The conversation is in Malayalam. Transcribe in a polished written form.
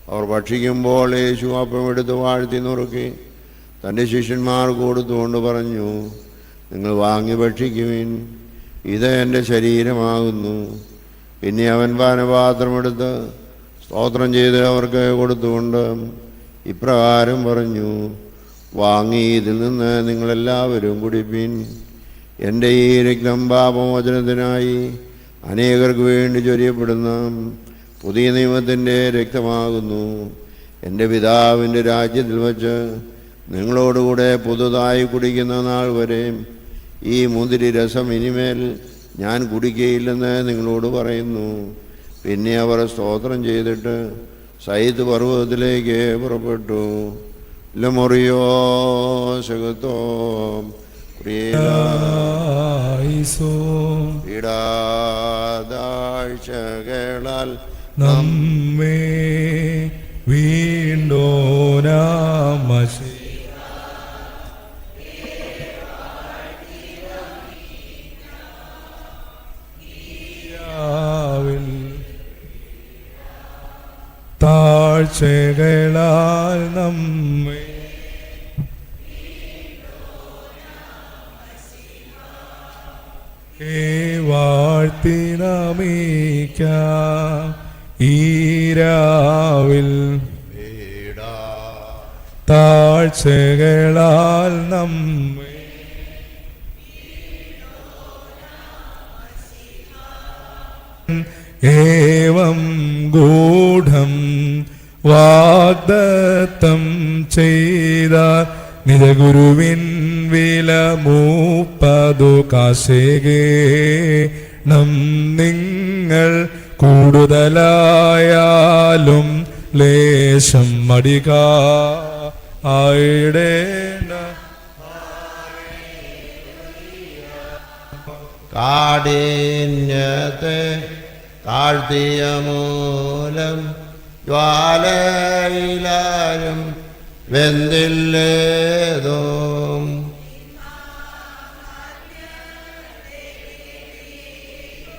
അവർ ഭക്ഷിക്കുമ്പോൾ യേശു അപ്പം എടുത്ത് വാഴ്ത്തി നുറുക്കി തൻ്റെ ശിഷ്യന്മാർക്ക് കൊടുത്തുകൊണ്ട് പറഞ്ഞു, നിങ്ങൾ വാങ്ങി ഭക്ഷിക്കുവിൻ, ഇത് എൻ്റെ ശരീരമാകുന്നു. പിന്നെ അവൻ പാനപാത്രമെടുത്ത് സ്തോത്രം ചെയ്ത് അവർക്ക് കൊടുത്തുകൊണ്ട് ഇപ്രകാരം പറഞ്ഞു, വാങ്ങി ഇതിൽ നിന്ന് നിങ്ങളെല്ലാവരും കുടിപ്പിൻ. എൻ്റെ ഈ രക്തം പാപമോചനത്തിനായി അനേകർക്ക് വേണ്ടി ചൊരിയപ്പെടുന്ന പുതിയ നിയമത്തിൻ്റെ രക്തമാകുന്നു. എൻ്റെ പിതാവിൻ്റെ രാജ്യത്തിൽ വച്ച് നിങ്ങളോടുകൂടെ പുതുതായി കുടിക്കുന്ന നാൾ വരെ ഈ മുന്തിരി രസം ഇനിമേൽ ഞാൻ കുടിക്കുകയില്ലെന്ന് നിങ്ങളോട് പറയുന്നു. പിന്നെ അവർ സ്തോത്രം ചെയ്തിട്ട് സൈത്ത് പർവ്വതത്തിലേക്ക് പുറപ്പെട്ടു. ലമൊറിയോ ശകത്തോ പീഡാതാഴ്ചകളാൽ നമ്മെ വീണ്ടോനാമശി താഴ്ചകളാൽ നമ്മെ വാഴ്ത്തി നമിക്കാം. ഈരാവിൽ താഴ്ചകളാൽ നമ്മെ ഏവം ഗൂഢം വാഗ്ദത്തം ചെയ്ത നിജഗുരുവിൻ വില 30 കാശേകേണം. നിങ്ങൾ കൂടുതലായാലും ലേശം മടികായിടേണ്ട. കാഠിന്യത്തെ താഴ്ത്തിയ മൂലം ജ്വാലയിലാരും വെന്തില്ലേതോ.